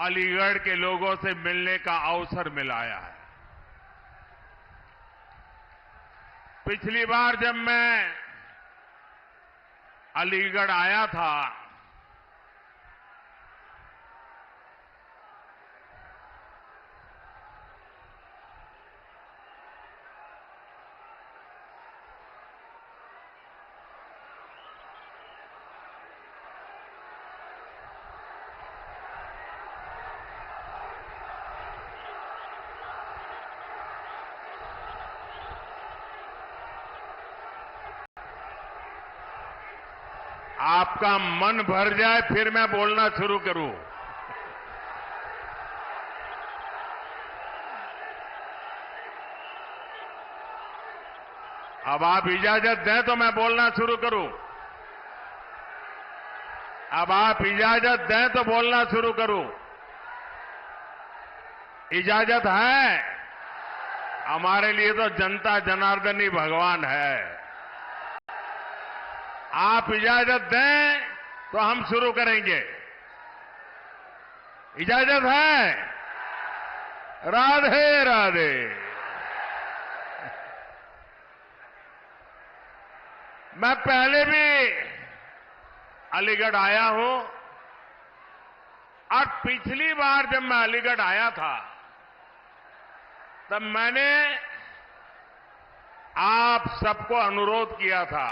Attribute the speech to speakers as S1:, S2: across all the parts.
S1: अलीगढ़ के लोगों से मिलने का अवसर मिलाया है। पिछली बार जब मैं अलीगढ़ आया था आपका मन भर जाए फिर मैं बोलना शुरू करूं। अब आप इजाजत दें तो मैं बोलना शुरू करूं। अब आप इजाजत दें तो बोलना शुरू करूं। इजाजत है? हमारे लिए तो जनता जनार्दन ही भगवान है। आप इजाजत दें तो हम शुरू करेंगे। इजाजत है? राधे राधे। मैं पहले भी अलीगढ़ आया हूं और पिछली बार जब मैं अलीगढ़ आया था तब मैंने आप सबको अनुरोध किया था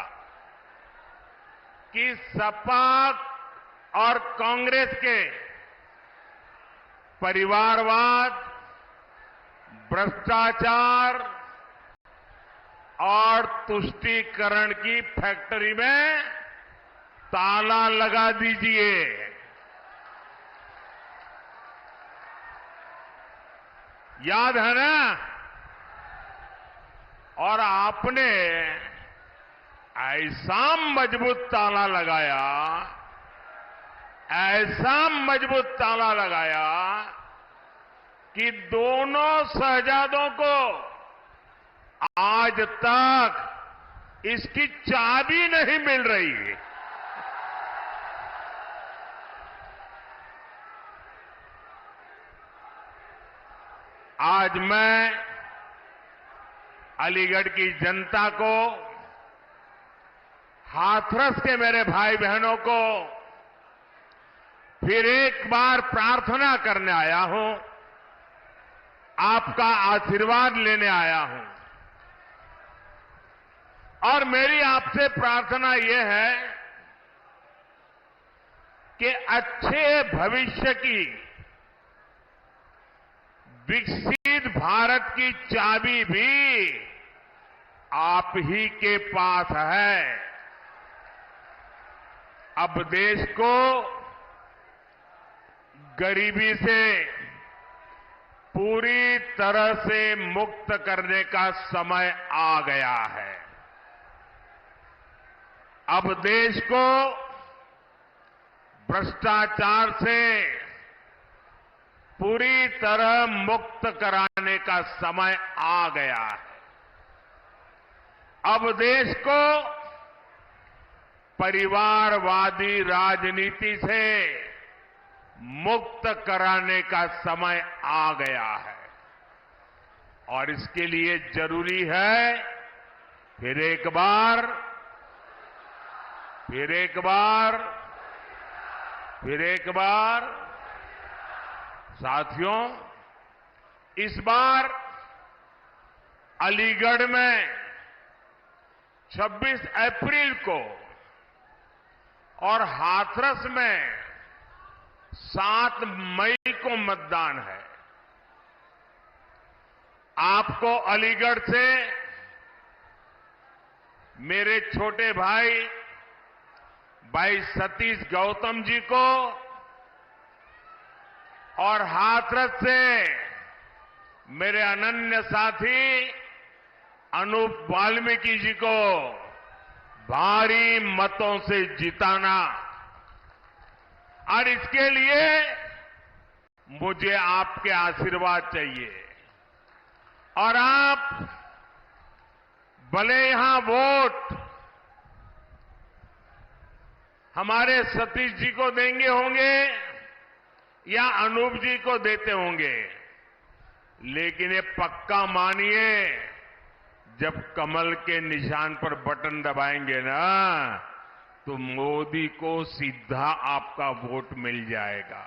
S1: कि सपा और कांग्रेस के परिवारवाद, भ्रष्टाचार और तुष्टीकरण की फैक्ट्री में ताला लगा दीजिए। याद है ना? और आपने ऐसा मजबूत ताला लगाया, ऐसा मजबूत ताला लगाया कि दोनों शहजादों को आज तक इसकी चाबी नहीं मिल रही। आज मैं अलीगढ़ की जनता को, हाथरस के मेरे भाई बहनों को फिर एक बार प्रार्थना करने आया हूं, आपका आशीर्वाद लेने आया हूं। और मेरी आपसे प्रार्थना यह है कि अच्छे भविष्य की, विकसित भारत की चाबी भी आप ही के पास है। अब देश को गरीबी से पूरी तरह से मुक्त करने का समय आ गया है। अब देश को भ्रष्टाचार से पूरी तरह मुक्त कराने का समय आ गया है। अब देश को परिवारवादी राजनीति से मुक्त कराने का समय आ गया है। और इसके लिए जरूरी है फिर एक बार साथियों, इस बार अलीगढ़ में 26 अप्रैल को और हाथरस में 7 मई को मतदान है। आपको अलीगढ़ से मेरे छोटे भाई सतीश गौतम जी को और हाथरस से मेरे अनन्य साथी अनूप वाल्मीकि जी को भारी मतों से जिताना। और इसके लिए मुझे आपके आशीर्वाद चाहिए। और आप भले यहां वोट हमारे सतीश जी को देंगे होंगे या अनूप जी को देते होंगे, लेकिन ये पक्का मानिए, जब कमल के निशान पर बटन दबाएंगे ना, तो मोदी को सीधा आपका वोट मिल जाएगा।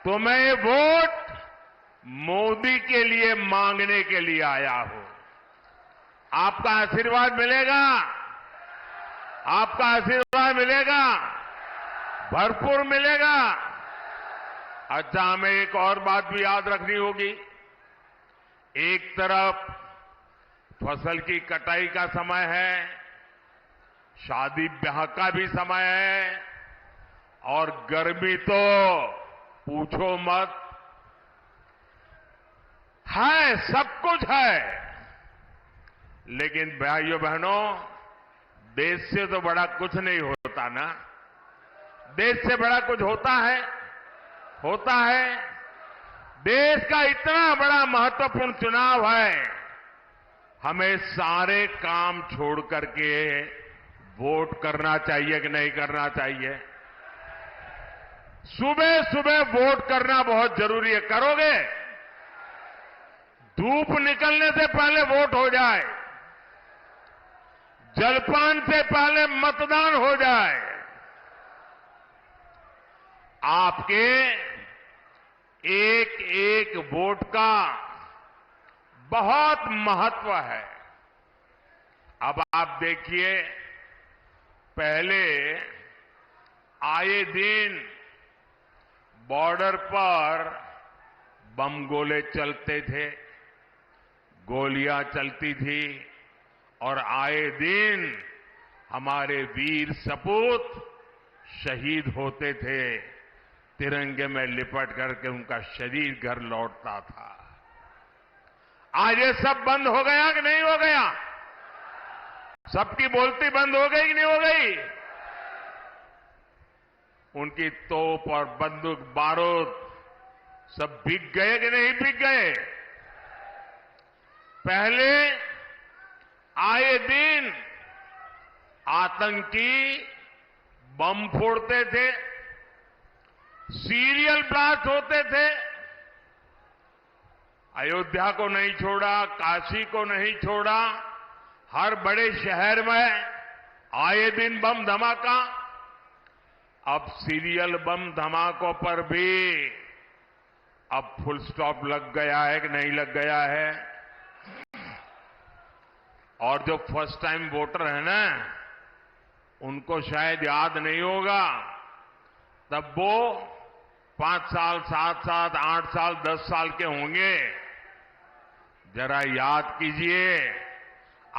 S1: तो मैं ये वोट मोदी के लिए मांगने के लिए आया हूं। आपका आशीर्वाद मिलेगा, आपका आशीर्वाद मिलेगा, भरपूर मिलेगा। अच्छा, हमें एक और बात भी याद रखनी होगी। एक तरफ फसल की कटाई का समय है, शादी ब्याह का भी समय है, और गर्मी तो पूछो मत, है, सब कुछ है। लेकिन भाइयों बहनों, देश से तो बड़ा कुछ नहीं होता ना। देश से बड़ा कुछ होता है? होता है। देश का इतना बड़ा महत्वपूर्ण चुनाव है, हमें सारे काम छोड़ करके वोट करना चाहिए कि नहीं करना चाहिए? सुबह सुबह वोट करना बहुत जरूरी है। करोगे? धूप निकलने से पहले वोट हो जाए, जलपान से पहले मतदान हो जाए। आपके एक एक वोट का बहुत महत्व है। अब आप देखिए, पहले आए दिन बॉर्डर पर बम गोले चलते थे, गोलियां चलती थी, और आए दिन हमारे वीर सपूत शहीद होते थे, तिरंगे में लिपट करके उनका शरीर घर लौटता था। आज ये सब बंद हो गया कि नहीं हो गया? सबकी बोलती बंद हो गई कि नहीं हो गई? उनकी तोप और बंदूक बारूद सब बिक गए कि नहीं बिक गए? पहले आए दिन आतंकी बम फोड़ते थे, सीरियल ब्लास्ट होते थे। अयोध्या को नहीं छोड़ा, काशी को नहीं छोड़ा, हर बड़े शहर में आए दिन बम धमाका। अब सीरियल बम धमाकों पर भी अब फुल स्टॉप लग गया है कि नहीं लग गया है? और जो फर्स्ट टाइम वोटर है ना, उनको शायद याद नहीं होगा, तब वो 5 साल, 7 साल, 8 साल, 10 साल के होंगे। जरा याद कीजिए,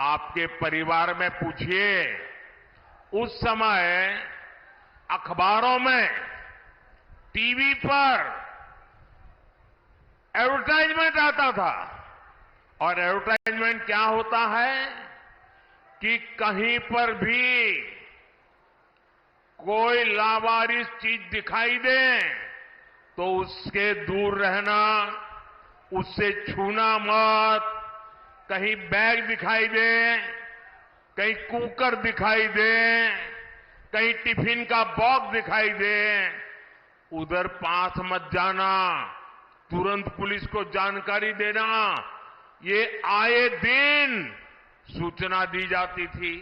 S1: आपके परिवार में पूछिए, उस समय अखबारों में, टीवी पर एडवर्टाइजमेंट आता था। और एडवर्टाइजमेंट क्या होता है कि कहीं पर भी कोई लावारिस चीज दिखाई दे तो उसके दूर रहना, उससे छूना मत। कहीं बैग दिखाई दे, कहीं कुकर दिखाई दे, कहीं टिफिन का बॉक्स दिखाई दे, उधर पास मत जाना, तुरंत पुलिस को जानकारी देना। ये आए दिन सूचना दी जाती थी।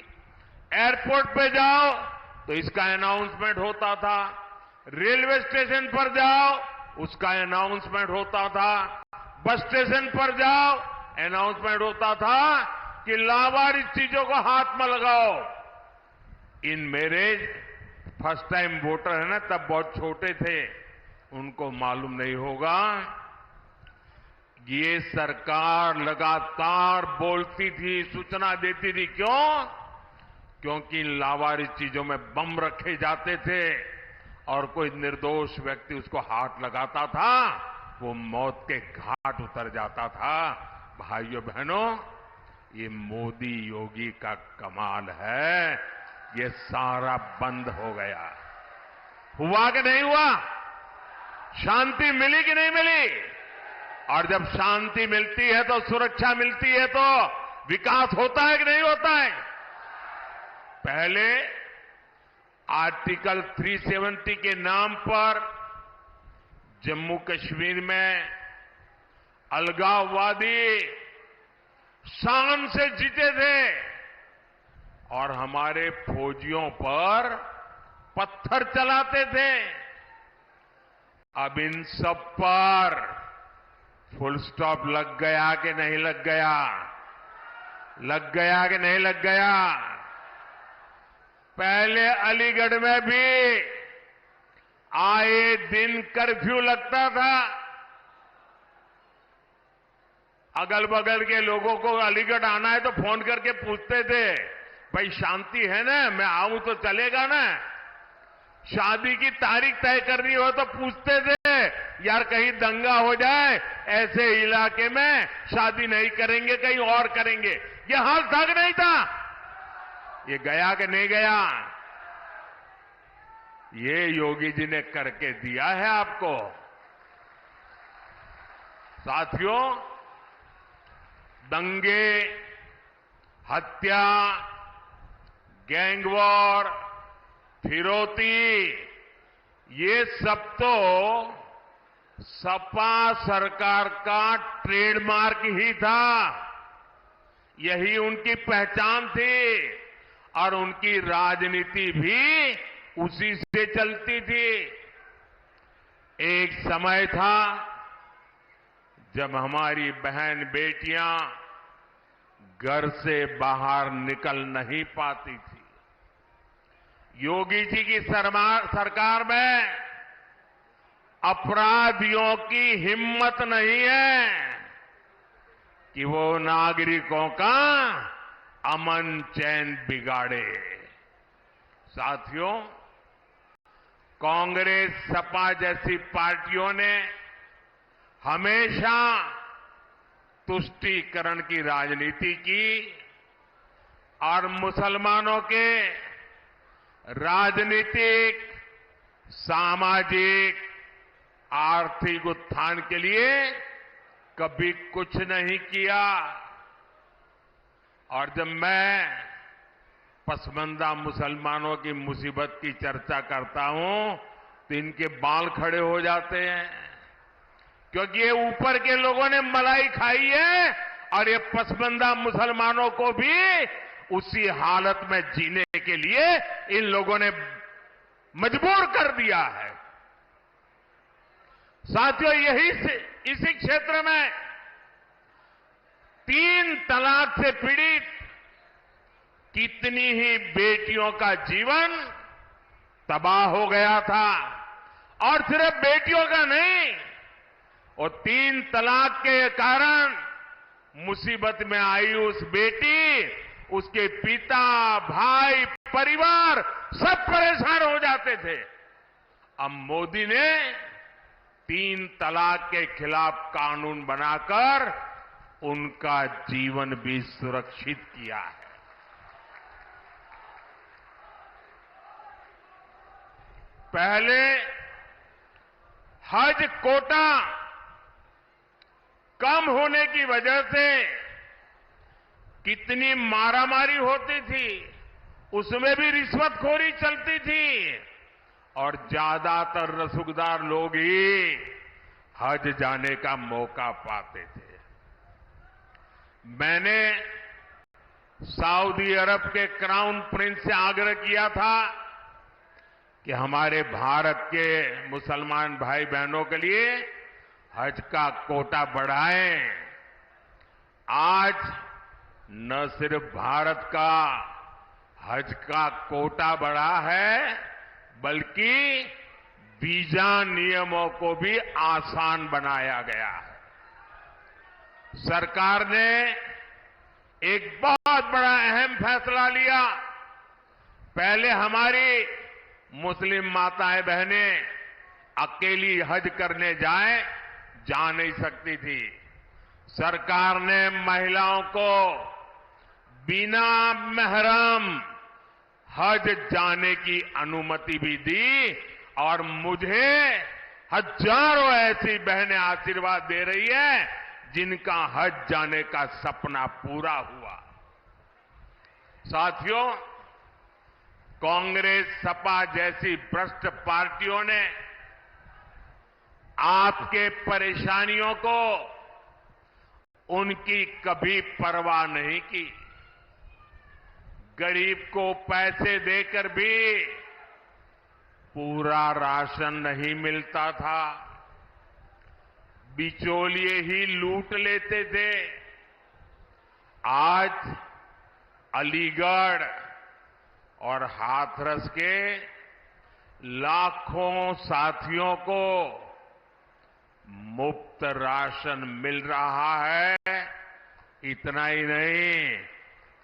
S1: एयरपोर्ट पे जाओ तो इसका अनाउंसमेंट होता था, रेलवे स्टेशन पर जाओ उसका अनाउंसमेंट होता था, बस स्टेशन पर जाओ अनाउंसमेंट होता था कि लावारिस चीजों को हाथ में लगाओ। इन मेरे फर्स्ट टाइम वोटर है ना, तब बहुत छोटे थे, उनको मालूम नहीं होगा। ये सरकार लगातार बोलती थी, सूचना देती थी। क्यों? क्योंकि इन लावारिस चीजों में बम रखे जाते थे और कोई निर्दोष व्यक्ति उसको हाथ लगाता था, वो मौत के घाट उतर जाता था। भाइयों बहनों, ये मोदी योगी का कमाल है, ये सारा बंद हो गया। हुआ कि नहीं हुआ? शांति मिली कि नहीं मिली? और जब शांति मिलती है तो सुरक्षा मिलती है तो विकास होता है कि नहीं होता है? पहले आर्टिकल 370 के नाम पर जम्मू कश्मीर में अलगाववादी शान से जीते थे और हमारे फौजियों पर पत्थर चलाते थे। अब इन सब पर फुल स्टॉप लग गया कि नहीं लग गया? लग गया कि नहीं लग गया? पहले अलीगढ़ में भी आए दिन कर्फ्यू लगता था। अगल बगल के लोगों को अलीगढ़ आना है तो फोन करके पूछते थे, भाई शांति है ना, मैं आऊं तो चलेगा ना? शादी की तारीख तय करनी हो तो पूछते थे, यार कहीं दंगा हो जाए, ऐसे इलाके में शादी नहीं करेंगे, कहीं और करेंगे। ये हाल था कि नहीं था? ये गया कि नहीं गया? ये योगी जी ने करके दिया है आपको। साथियों, दंगे, हत्या, गैंगवॉर, फिरौती, ये सब तो सपा सरकार का ट्रेडमार्क ही था। यही उनकी पहचान थी और उनकी राजनीति भी उसी से चलती थी। एक समय था जब हमारी बहन बेटियां घर से बाहर निकल नहीं पाती थी। योगी जी की सरकार में अपराधियों की हिम्मत नहीं है कि वो नागरिकों का अमन चैन बिगाड़े। साथियों, कांग्रेस, सपा जैसी पार्टियों ने हमेशा तुष्टीकरण की राजनीति की और मुसलमानों के राजनीतिक, सामाजिक, आर्थिक उत्थान के लिए कभी कुछ नहीं किया। और जब मैं पसमानदा मुसलमानों की मुसीबत की चर्चा करता हूं तो इनके बाल खड़े हो जाते हैं, क्योंकि ये ऊपर के लोगों ने मलाई खाई है और ये पसमानदा मुसलमानों को भी उसी हालत में जीने के लिए इन लोगों ने मजबूर कर दिया है। साथियों, इसी क्षेत्र में 3 तलाक से पीड़ित कितनी ही बेटियों का जीवन तबाह हो गया था। और सिर्फ बेटियों का नहीं, और 3 तलाक के कारण मुसीबत में आई उस बेटी, उसके पिता, भाई, परिवार सब परेशान हो जाते थे। अब मोदी ने 3 तलाक के खिलाफ कानून बनाकर उनका जीवन भी सुरक्षित किया है। पहले हज कोटा कम होने की वजह से कितनी मारामारी होती थी, उसमें भी रिश्वतखोरी चलती थी और ज्यादातर रसूखदार लोग ही हज जाने का मौका पाते थे। मैंने सऊदी अरब के क्राउन प्रिंस से आग्रह किया था कि हमारे भारत के मुसलमान भाई बहनों के लिए हज का कोटा बढ़ाएं। आज न सिर्फ भारत का हज का कोटा बढ़ा है, बल्कि वीजा नियमों को भी आसान बनाया गया है। सरकार ने एक बहुत बड़ा अहम फैसला लिया। पहले हमारी मुस्लिम माताएं बहनें अकेली हज करने जा नहीं सकती थी। सरकार ने महिलाओं को बिना महरम हज जाने की अनुमति भी दी और मुझे हजारों ऐसी बहनें आशीर्वाद दे रही है जिनका हज जाने का सपना पूरा हुआ। साथियों, कांग्रेस, सपा जैसी भ्रष्ट पार्टियों ने आपके परेशानियों को उनकी कभी परवाह नहीं की। गरीब को पैसे देकर भी पूरा राशन नहीं मिलता था, बिचौलिए ही लूट लेते थे। आज अलीगढ़ और हाथरस के लाखों साथियों को मुफ्त राशन मिल रहा है। इतना ही नहीं,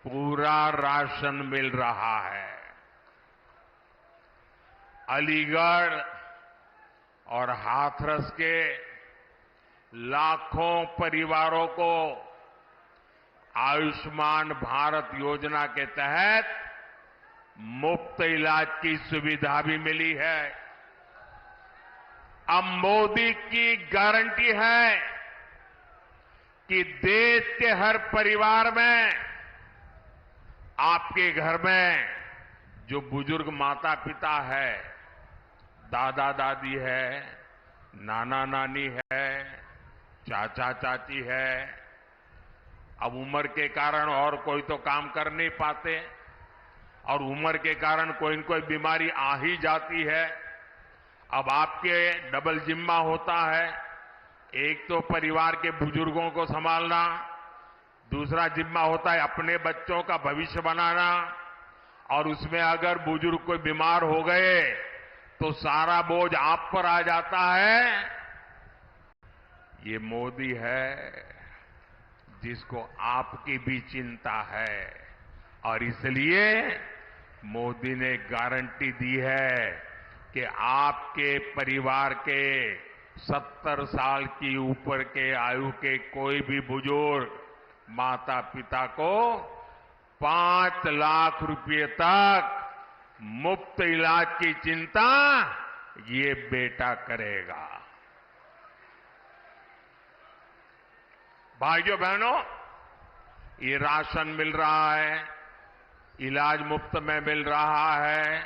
S1: पूरा राशन मिल रहा है। अलीगढ़ और हाथरस के लाखों परिवारों को आयुष्मान भारत योजना के तहत मुफ्त इलाज की सुविधा भी मिली है। अब मोदी की गारंटी है कि देश के हर परिवार में, आपके घर में जो बुजुर्ग माता पिता है, दादा दादी है, नाना नानी है, चाचा चाची है, अब उम्र के कारण और कोई तो काम कर नहीं पाते और उम्र के कारण कोई न कोई बीमारी आ ही जाती है। अब आपके डबल जिम्मा होता है, एक तो परिवार के बुजुर्गों को संभालना, दूसरा जिम्मा होता है अपने बच्चों का भविष्य बनाना, और उसमें अगर बुजुर्ग कोई बीमार हो गए तो सारा बोझ आप पर आ जाता है। ये मोदी है जिसको आपकी भी चिंता है, और इसलिए मोदी ने गारंटी दी है कि आपके परिवार के 70 साल की ऊपर के आयु के कोई भी बुजुर्ग माता पिता को 5 लाख रुपए तक मुफ्त इलाज की चिंता ये बेटा करेगा। भाइयों बहनों, ये राशन मिल रहा है, इलाज मुफ्त में मिल रहा है,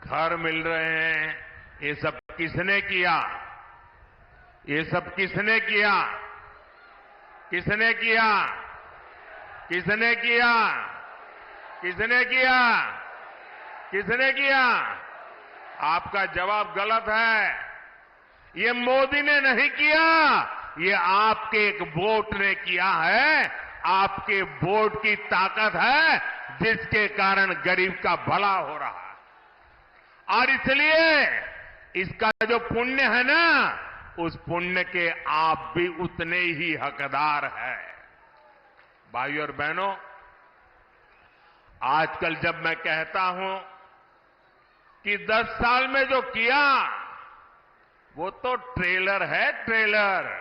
S1: घर मिल रहे हैं, ये सब किसने किया? ये सब किसने किया? किसने किया? किसने किया? किसने किया? किसने किया? आपका जवाब गलत है। ये मोदी ने नहीं किया, ये आपके एक वोट ने किया है। आपके वोट की ताकत है जिसके कारण गरीब का भला हो रहा है, और इसलिए इसका जो पुण्य है ना, उस पुण्य के आप भी उतने ही हकदार हैं। भाइयों और बहनों, आजकल जब मैं कहता हूं कि 10 साल में जो किया वो तो ट्रेलर है, ट्रेलर।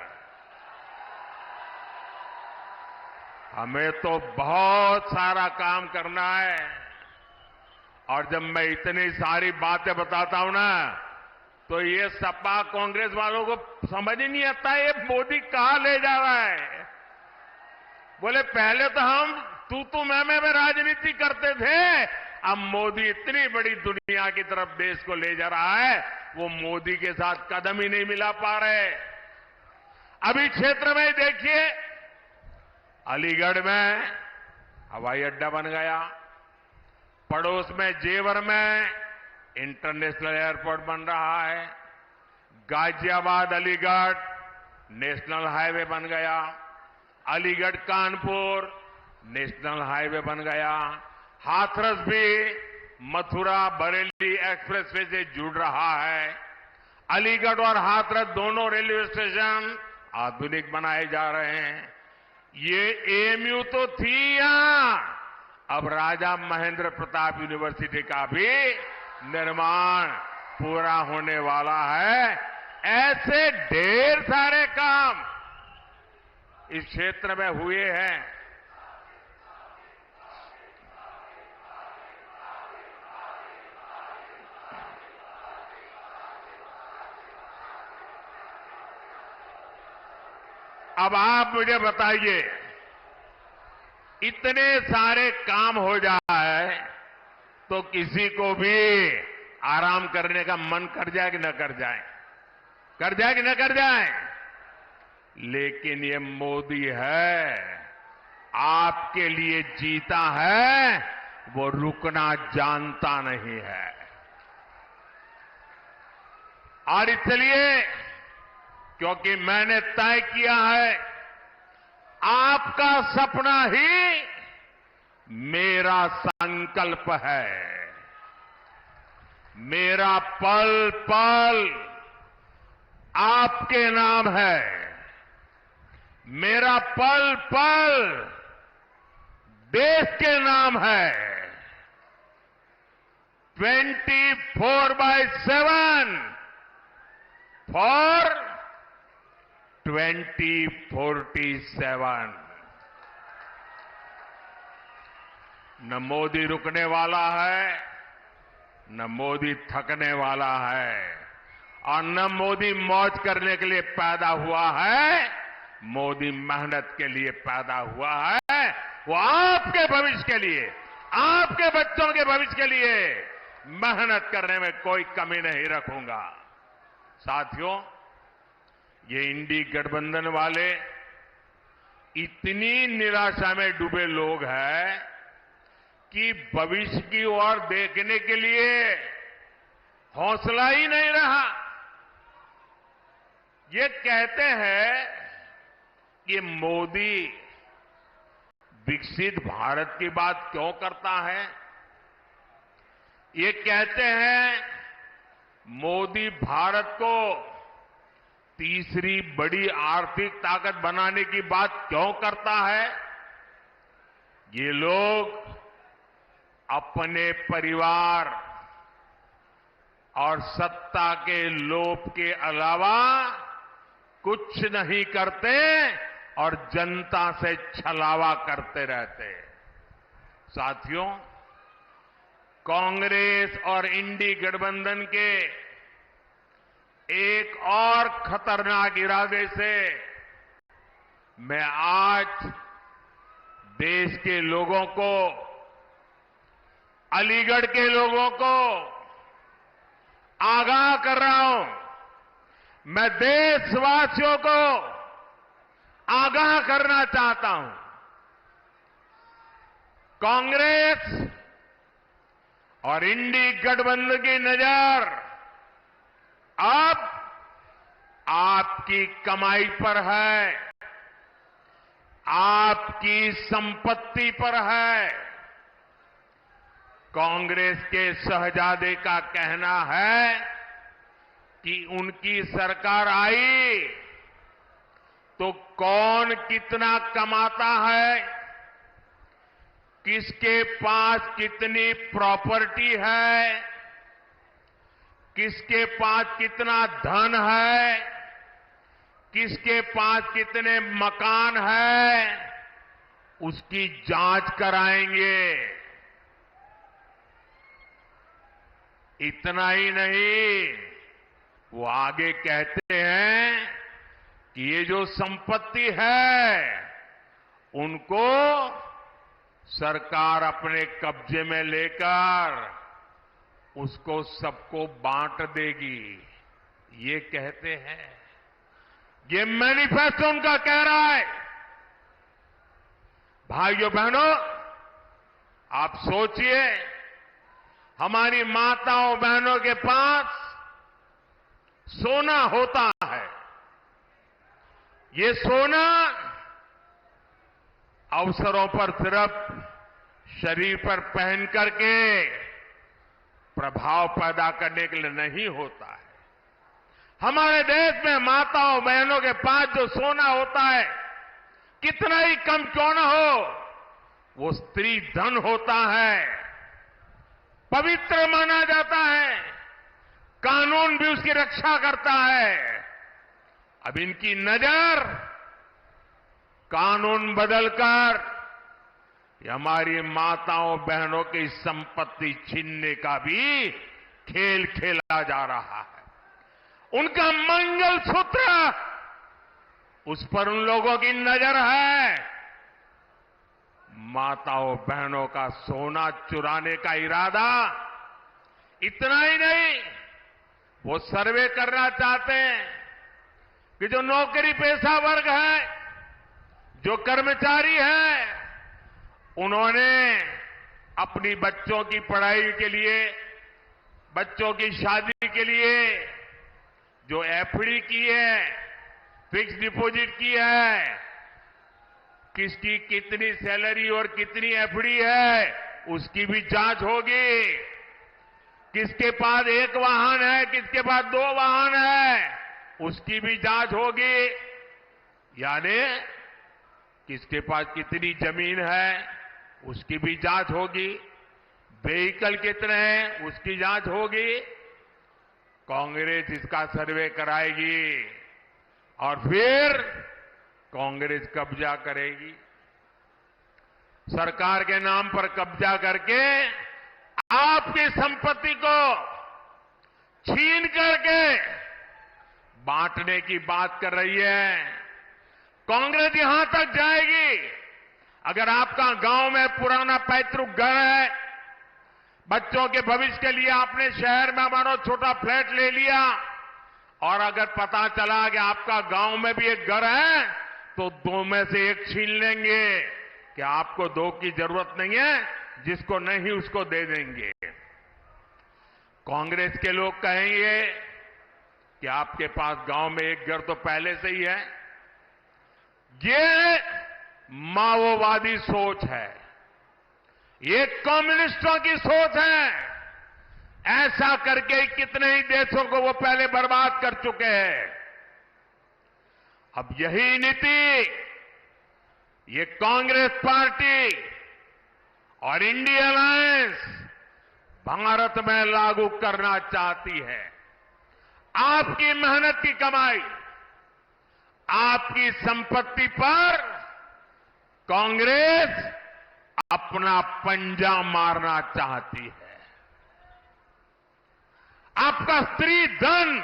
S1: हमें तो बहुत सारा काम करना है, और जब मैं इतनी सारी बातें बताता हूं ना, तो ये सपा कांग्रेस वालों को समझ ही नहीं आता ये मोदी कहां ले जा रहा है। बोले पहले तो हम तू मैं राजनीति करते थे, अब मोदी इतनी बड़ी दुनिया की तरफ देश को ले जा रहा है, वो मोदी के साथ कदम ही नहीं मिला पा रहे। अभी क्षेत्र में देखिए, अलीगढ़ में हवाई अड्डा बन गया, पड़ोस में जेवर में इंटरनेशनल एयरपोर्ट बन रहा है, गाजियाबाद अलीगढ़ नेशनल हाईवे बन गया, अलीगढ़ कानपुर नेशनल हाईवे बन गया, हाथरस भी मथुरा बरेली एक्सप्रेसवे से जुड़ रहा है। अलीगढ़ और हाथरस दोनों रेलवे स्टेशन आधुनिक बनाए जा रहे हैं। ये एएमयू तो थी यहां, अब राजा महेंद्र प्रताप यूनिवर्सिटी का भी निर्माण पूरा होने वाला है। ऐसे ढेर सारे काम इस क्षेत्र में हुए हैं। अब आप मुझे बताइए, इतने सारे काम हो जाए तो किसी को भी आराम करने का मन कर जाए कि न कर जाए, कर जाए कि न कर जाए। लेकिन ये मोदी है, आपके लिए जीता है, वो रुकना जानता नहीं है। और इसलिए क्योंकि मैंने तय किया है, आपका सपना ही मेरा संकल्प है। मेरा पल पल आपके नाम है। मेरा पल पल देश के नाम है। 24/7 फॉर 2047। न मोदी रुकने वाला है, न मोदी थकने वाला है, और न मोदी मौज करने के लिए पैदा हुआ है। मोदी मेहनत के लिए पैदा हुआ है। वो आपके भविष्य के लिए, आपके बच्चों के भविष्य के लिए मेहनत करने में कोई कमी नहीं रखूंगा। साथियों, ये इंडी गठबंधन वाले इतनी निराशा में डूबे लोग हैं कि भविष्य की ओर देखने के लिए हौसला ही नहीं रहा। ये कहते हैं कि मोदी विकसित भारत की बात क्यों करता है। ये कहते हैं मोदी भारत को तीसरी बड़ी आर्थिक ताकत बनाने की बात क्यों करता है। ये लोग अपने परिवार और सत्ता के लोभ के अलावा कुछ नहीं करते और जनता से छलावा करते रहते। साथियों, कांग्रेस और इंडी गठबंधन के एक और खतरनाक इरादे से मैं आज देश के लोगों को, अलीगढ़ के लोगों को आगाह कर रहा हूं। मैं देशवासियों को आगाह करना चाहता हूं। कांग्रेस और इंडी गठबंधन की नजर अब आपकी कमाई पर है, आपकी संपत्ति पर है। कांग्रेस के शहजादे का कहना है कि उनकी सरकार आई तो कौन कितना कमाता है, किसके पास कितनी प्रॉपर्टी है, किसके पास कितना धन है, किसके पास कितने मकान है, उसकी जांच कराएंगे। इतना ही नहीं, वो आगे कहते हैं कि ये जो संपत्ति है उनको सरकार अपने कब्जे में लेकर उसको सबको बांट देगी, ये कहते हैं। ये मैनिफेस्टो उनका कह रहा है। भाइयों बहनों, आप सोचिए, हमारी माताओं बहनों के पास सोना होता है। ये सोना अवसरों पर सिर्फ शरीर पर पहन करके प्रभाव पैदा करने के लिए नहीं होता है। हमारे देश में माताओं बहनों के पास जो सोना होता है, कितना ही कम क्यों न हो, वो स्त्री धन होता है, पवित्र माना जाता है, कानून भी उसकी रक्षा करता है। अब इनकी नजर कानून बदलकर हमारी माताओं बहनों की संपत्ति छीनने का भी खेल खेला जा रहा है। उनका मंगलसूत्र, उस पर उन लोगों की नजर है। माताओं बहनों का सोना चुराने का इरादा। इतना ही नहीं, वो सर्वे करना चाहते हैं कि जो नौकरी पेशा वर्ग है, जो कर्मचारी है, उन्होंने अपनी बच्चों की पढ़ाई के लिए, बच्चों की शादी के लिए जो एफडी की है, फिक्स डिपॉजिट की है, किसकी कितनी सैलरी और कितनी एफडी है, उसकी भी जांच होगी। किसके पास एक वाहन है, किसके पास 2 वाहन है, उसकी भी जांच होगी। यानी किसके पास कितनी जमीन है, उसकी भी जांच होगी। व्हीकल कितने हैं, उसकी जांच होगी। कांग्रेस इसका सर्वे कराएगी और फिर कांग्रेस कब्जा करेगी। सरकार के नाम पर कब्जा करके आपकी संपत्ति को छीन करके बांटने की बात कर रही है। कांग्रेस यहां तक जाएगी, अगर आपका गांव में पुराना पैतृक घर है, बच्चों के भविष्य के लिए आपने शहर में मानो छोटा फ्लैट ले लिया, और अगर पता चला कि आपका गांव में भी एक घर है, तो 2 में से 1 छीन लेंगे कि आपको 2 की जरूरत नहीं है, जिसको नहीं उसको दे देंगे। कांग्रेस के लोग कहेंगे कि आपके पास गांव में एक घर तो पहले से ही है। ये माओवादी सोच है, ये कम्युनिस्टों की सोच है। ऐसा करके कितने ही देशों को वो पहले बर्बाद कर चुके हैं। अब यही नीति ये कांग्रेस पार्टी और इंडिया अलायंस भारत में लागू करना चाहती है। आपकी मेहनत की कमाई, आपकी संपत्ति पर कांग्रेस अपना पंजा मारना चाहती है। आपका स्त्री धन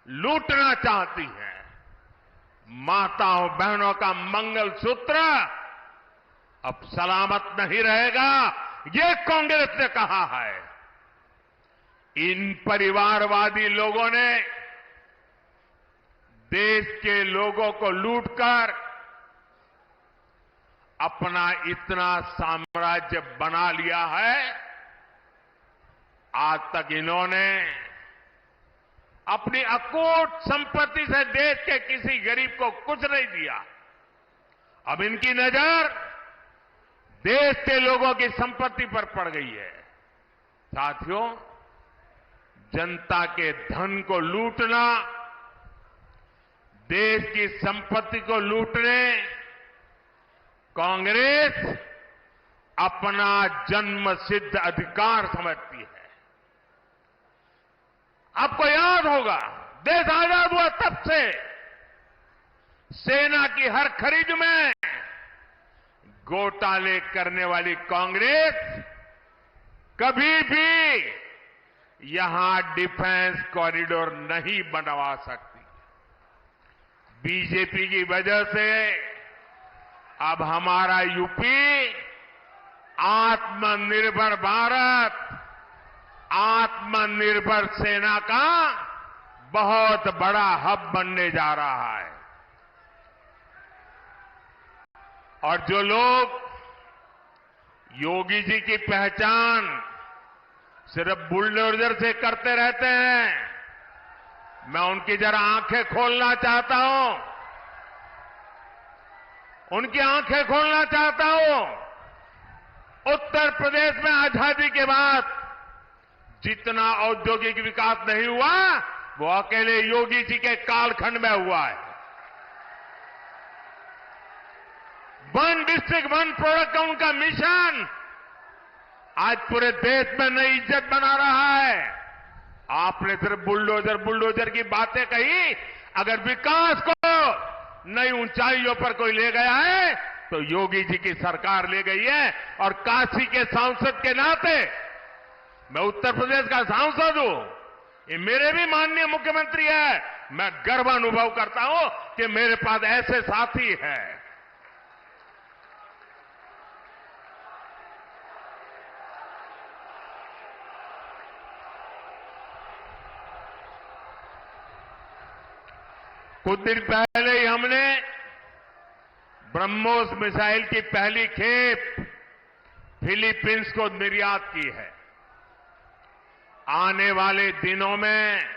S1: लूटना चाहती है। माताओं बहनों का मंगलसूत्र अब सलामत नहीं रहेगा, ये कांग्रेस ने कहा है। इन परिवारवादी लोगों ने देश के लोगों को लूटकर अपना इतना साम्राज्य बना लिया है। आज तक इन्होंने अपनी अकूट संपत्ति से देश के किसी गरीब को कुछ नहीं दिया। अब इनकी नजर देश के लोगों की संपत्ति पर पड़ गई है। साथियों, जनता के धन को लूटना, देश की संपत्ति को लूटने कांग्रेस अपना जन्मसिद्ध अधिकार समझती है। आपको याद होगा, देश आजाद हुआ तब से सेना की हर खरीद में घोटाले करने वाली कांग्रेस कभी भी यहां डिफेंस कॉरिडोर नहीं बनवा सकती। बीजेपी की वजह से अब हमारा यूपी आत्मनिर्भर भारत, आत्मनिर्भर सेना का बहुत बड़ा हब बनने जा रहा है। और जो लोग योगी जी की पहचान सिर्फ बुलडोजर से करते रहते हैं, मैं उनकी जरा आंखें खोलना चाहता हूं, उनकी आंखें खोलना चाहता हूं। उत्तर प्रदेश में आजादी के बाद जितना औद्योगिक विकास नहीं हुआ, वो अकेले योगी जी के कालखंड में हुआ है। 1 डिस्ट्रिक्ट 1 प्रोडक्ट का उनका मिशन आज पूरे देश में नई इज्जत बना रहा है। आपने सिर्फ बुलडोजर बुलडोजर की बातें कही, अगर विकास को नई ऊंचाइयों पर कोई ले गया है तो योगी जी की सरकार ले गई है। और काशी के सांसद के नाते, मैं उत्तर प्रदेश का सांसद हूं, ये मेरे भी माननीय मुख्यमंत्री है, मैं गर्व अनुभव करता हूं कि मेरे पास ऐसे साथी हैं। कुछ दिन पहले ही हमने ब्रह्मोस मिसाइल की पहली खेप फिलीपींस को निर्यात की है। आने वाले दिनों में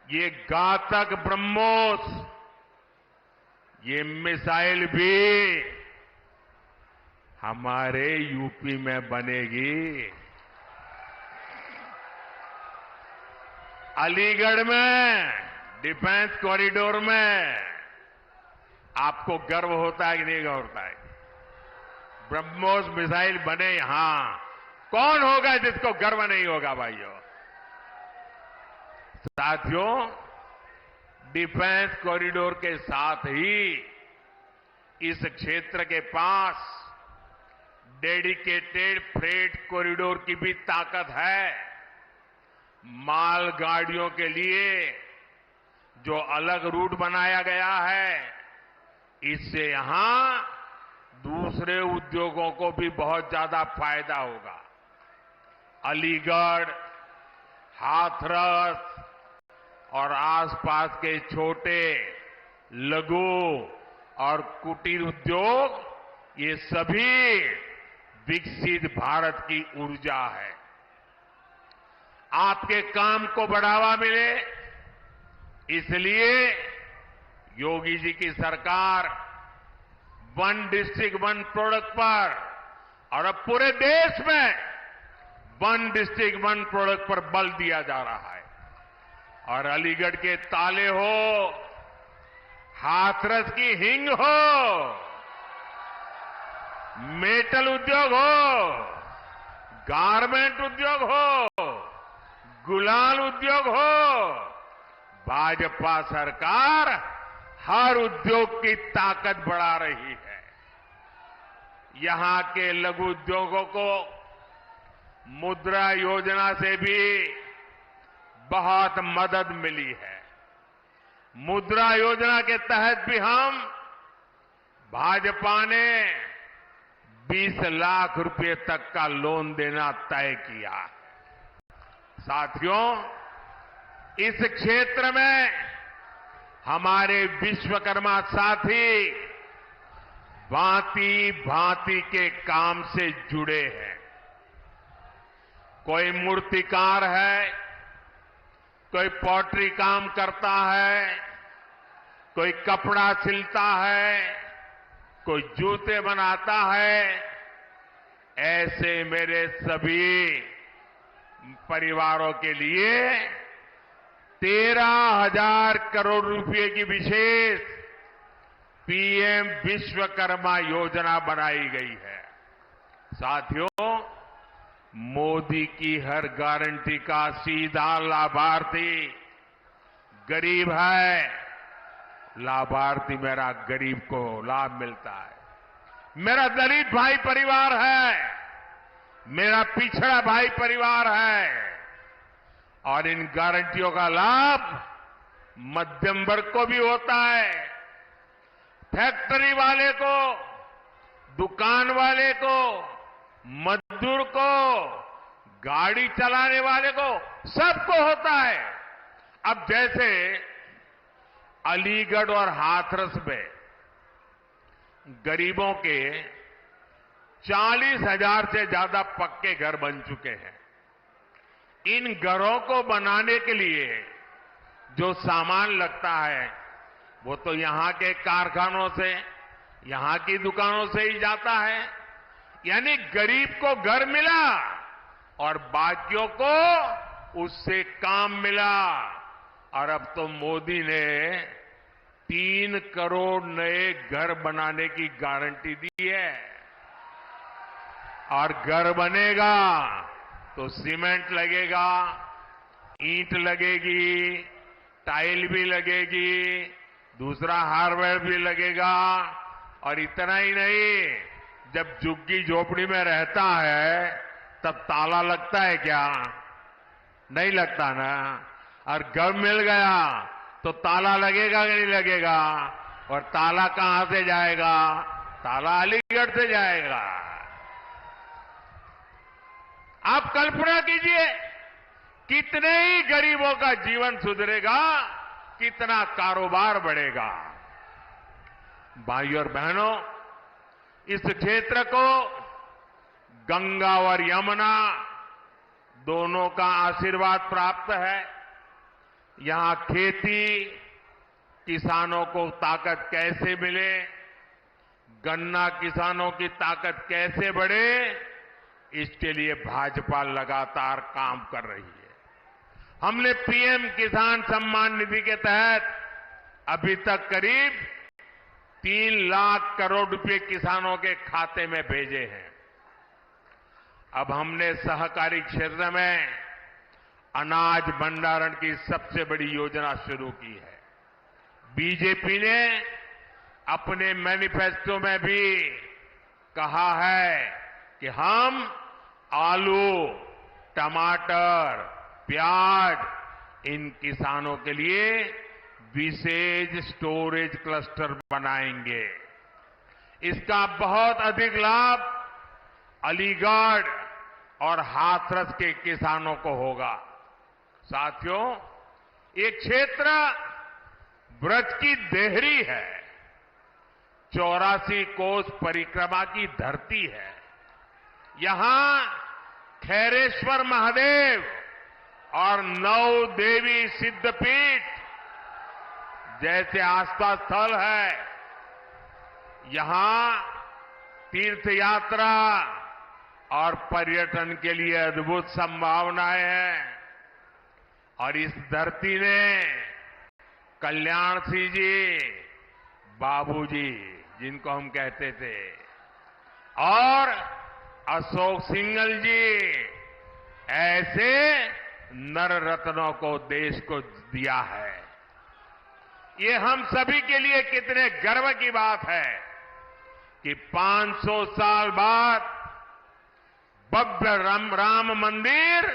S1: ये घातक ब्रह्मोस, ये मिसाइल भी हमारे यूपी में बनेगी। अलीगढ़ में डिफेंस कॉरिडोर में आपको गर्व होता है कि नहीं होता है? ब्रह्मोस मिसाइल बने यहां, कौन होगा जिसको गर्व नहीं होगा भाइयों? साथियों, डिफेंस कॉरिडोर के साथ ही इस क्षेत्र के पास डेडिकेटेड फ्रेट कॉरिडोर की भी ताकत है। मालगाड़ियों के लिए जो अलग रूट बनाया गया है, इससे यहां दूसरे उद्योगों को भी बहुत ज्यादा फायदा होगा। अलीगढ़, हाथरस और आसपास के छोटे, लघु और कुटीर उद्योग, ये सभी विकसित भारत की ऊर्जा है। आपके काम को बढ़ावा मिले, इसलिए योगी जी की सरकार वन डिस्ट्रिक्ट वन प्रोडक्ट पर और अब पूरे देश में वन डिस्ट्रिक्ट वन प्रोडक्ट पर बल दिया जा रहा है। और अलीगढ़ के ताले हो, हाथरस की हिंग हो, मेटल उद्योग हो, गारमेंट उद्योग हो, गुलाल उद्योग हो, भाजपा सरकार हर उद्योग की ताकत बढ़ा रही है। यहां के लघु उद्योगों को मुद्रा योजना से भी बहुत मदद मिली है। मुद्रा योजना के तहत भी हम भाजपा ने 20 लाख रुपए तक का लोन देना तय किया। साथियों, इस क्षेत्र में हमारे विश्वकर्मा साथी भांति भांति के काम से जुड़े हैं। कोई मूर्तिकार है, कोई पॉटरी काम करता है, कोई कपड़ा सिलता है, कोई जूते बनाता है। ऐसे मेरे सभी परिवारों के लिए 13,000 करोड़ रुपए की विशेष पीएम विश्वकर्मा योजना बनाई गई है। साथियों, मोदी की हर गारंटी का सीधा लाभार्थी गरीब है। लाभार्थी मेरा गरीब को लाभ मिलता है। मेरा दलित भाई परिवार है, मेरा पिछड़ा भाई परिवार है। और इन गारंटियों का लाभ मध्यम वर्ग को भी होता है। फैक्ट्री वाले को, दुकान वाले को, मजदूर को, गाड़ी चलाने वाले को, सबको होता है। अब जैसे अलीगढ़ और हाथरस में गरीबों के 40,000 से ज्यादा पक्के घर बन चुके हैं। इन घरों को बनाने के लिए जो सामान लगता है, वो तो यहां के कारखानों से, यहां की दुकानों से ही जाता है। यानी गरीब को घर मिला और बाकियों को उससे काम मिला। और अब तो मोदी ने 3 करोड़ नए घर बनाने की गारंटी दी है। और घर बनेगा तो सीमेंट लगेगा, ईंट लगेगी, टाइल भी लगेगी, दूसरा हार्डवेयर भी लगेगा। और इतना ही नहीं, जब झुग्गी झोपड़ी में रहता है तब ताला लगता है क्या? नहीं लगता ना। और घर मिल गया तो ताला लगेगा कि नहीं लगेगा? और ताला कहां से जाएगा? ताला अलीगढ़ से जाएगा। आप कल्पना कीजिए, कितने ही गरीबों का जीवन सुधरेगा, कितना कारोबार बढ़ेगा। भाइयों और बहनों, इस क्षेत्र को गंगा और यमुना दोनों का आशीर्वाद प्राप्त है। यहां खेती, किसानों को ताकत कैसे मिले, गन्ना किसानों की ताकत कैसे बढ़े, इसके लिए भाजपा लगातार काम कर रही है। हमने पीएम किसान सम्मान निधि के तहत अभी तक करीब 3 लाख करोड़ रुपए किसानों के खाते में भेजे हैं। अब हमने सहकारी क्षेत्र में अनाज भंडारण की सबसे बड़ी योजना शुरू की है। बीजेपी ने अपने मैनिफेस्टो में भी कहा है कि हम आलू, टमाटर, प्याज इन किसानों के लिए विशेष स्टोरेज क्लस्टर बनाएंगे। इसका बहुत अधिक लाभ अलीगढ़ और हाथरस के किसानों को होगा। साथियों, ये क्षेत्र ब्रज की देहरी है, 84 कोस परिक्रमा की धरती है। यहां खैरेश्वर महादेव और 9 देवी सिद्धपीठ जैसे आस्था स्थल है। यहां तीर्थ यात्रा और पर्यटन के लिए अद्भुत संभावनाएं हैं। और इस धरती ने कल्याण सिंह जी, बाबूजी जिनको हम कहते थे, और अशोक सिंघल जी ऐसे नर रत्नों को देश को दिया है। ये हम सभी के लिए कितने गर्व की बात है कि 500 साल बाद भव्य राम मंदिर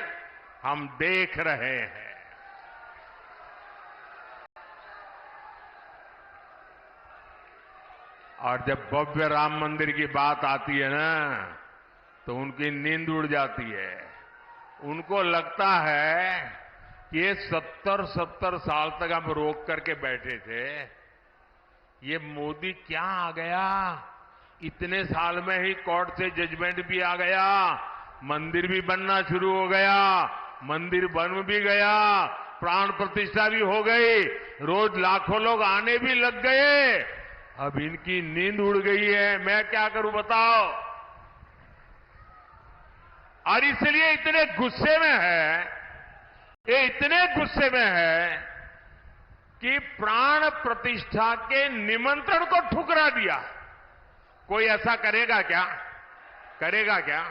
S1: हम देख रहे हैं। और जब भव्य राम मंदिर की बात आती है ना, तो उनकी नींद उड़ जाती है। उनको लगता है कि ये 70 साल तक हम रोक करके बैठे थे, ये मोदी क्या आ गया, इतने साल में ही कोर्ट से जजमेंट भी आ गया, मंदिर भी बनना शुरू हो गया, मंदिर बन भी गया, प्राण प्रतिष्ठा भी हो गई, रोज लाखों लोग आने भी लग गए। अब इनकी नींद उड़ गई है, मैं क्या करूं बताओ। और इसलिए इतने गुस्से में है, ये इतने गुस्से में है कि प्राण प्रतिष्ठा के निमंत्रण को ठुकरा दिया। कोई ऐसा करेगा क्या? करेगा क्या?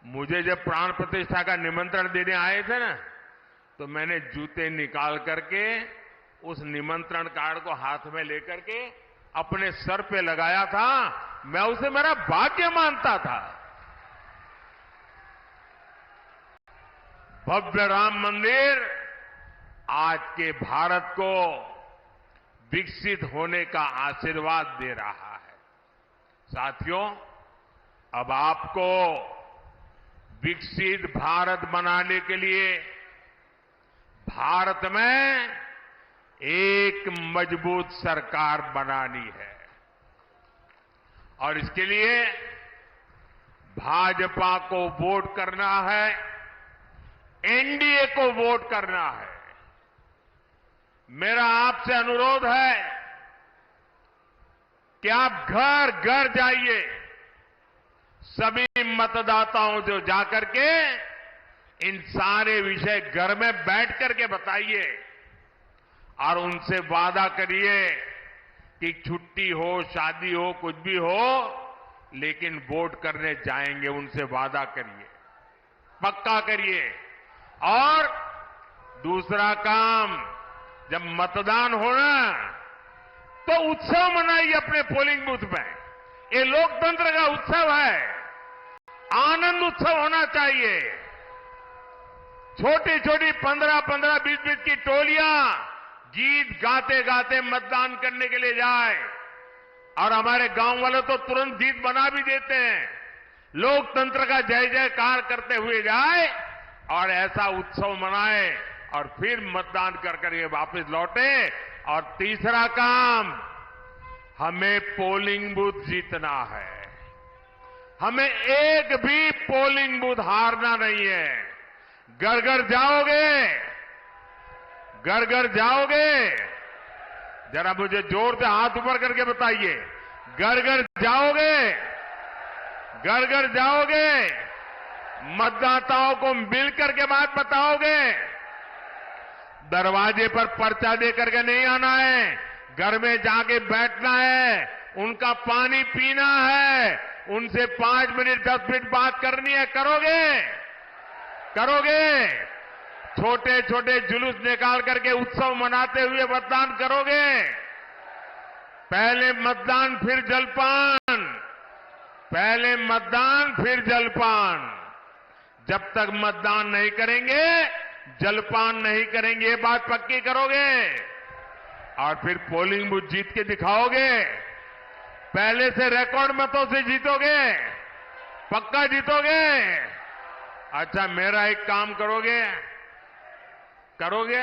S1: मुझे जब प्राण प्रतिष्ठा का निमंत्रण देने आए थे ना, तो मैंने जूते निकाल करके उस निमंत्रण कार्ड को हाथ में लेकर के अपने सर पे लगाया था। मैं उसे मेरा भाग्य मानता था। भव्य राम मंदिर आज के भारत को विकसित होने का आशीर्वाद दे रहा है। साथियों, अब आपको विकसित भारत बनाने के लिए भारत में एक मजबूत सरकार बनानी है। और इसके लिए भाजपा को वोट करना है, एनडीए को वोट करना है। मेरा आपसे अनुरोध है कि आप घर घर जाइए, सभी मतदाताओं जो जाकर के इन सारे विषय घर में बैठ करके बताइए और उनसे वादा करिए कि छुट्टी हो, शादी हो, कुछ भी हो, लेकिन वोट करने जाएंगे। उनसे वादा करिए, पक्का करिए। और दूसरा काम, जब मतदान हो ना, तो उत्सव मनाइए अपने पोलिंग बूथ में। ये लोकतंत्र का उत्सव है, आनंद उत्सव होना चाहिए। छोटी छोटी 15-15, 20-20 की टोलियां गीत गाते गाते मतदान करने के लिए जाए, और हमारे गांव वाले तो तुरंत गीत बना भी देते हैं। लोकतंत्र का जय जयकार करते हुए जाए और ऐसा उत्सव मनाए और फिर मतदान कर ये वापस लौटे। और तीसरा काम, हमें पोलिंग बूथ जीतना है। हमें एक भी पोलिंग बूथ हारना नहीं है। घर घर जाओगे, घर घर जाओगे, जरा मुझे जोर से हाथ ऊपर करके बताइए, घर घर जाओगे, घर घर जाओगे, मतदाताओं को मिलकर के बात बताओगे। दरवाजे पर पर्चा दे करके नहीं आना है, घर में जाके बैठना है, उनका पानी पीना है, उनसे 5 मिनट 10 मिनट बात करनी है। करोगे? करोगे? छोटे छोटे जुलूस निकाल करके उत्सव मनाते हुए मतदान करोगे? पहले मतदान फिर जलपान, पहले मतदान फिर जलपान। जब तक मतदान नहीं करेंगे, जलपान नहीं करेंगे, ये बात पक्की करोगे? और फिर पोलिंग बूथ जीत के दिखाओगे? पहले से रिकॉर्ड मतों से जीतोगे? पक्का जीतोगे? अच्छा, मेरा एक काम करोगे? करोगे?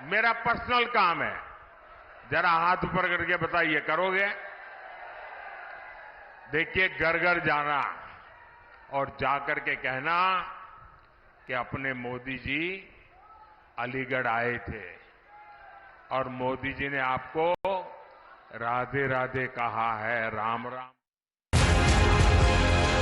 S1: मेरा पर्सनल काम है, जरा हाथ ऊपर करके बताइए, करोगे? देखिए, घर घर जाना और जाकर के कहना कि अपने मोदी जी अलीगढ़ आए थे और मोदी जी ने आपको राधे राधे कहा है, राम राम।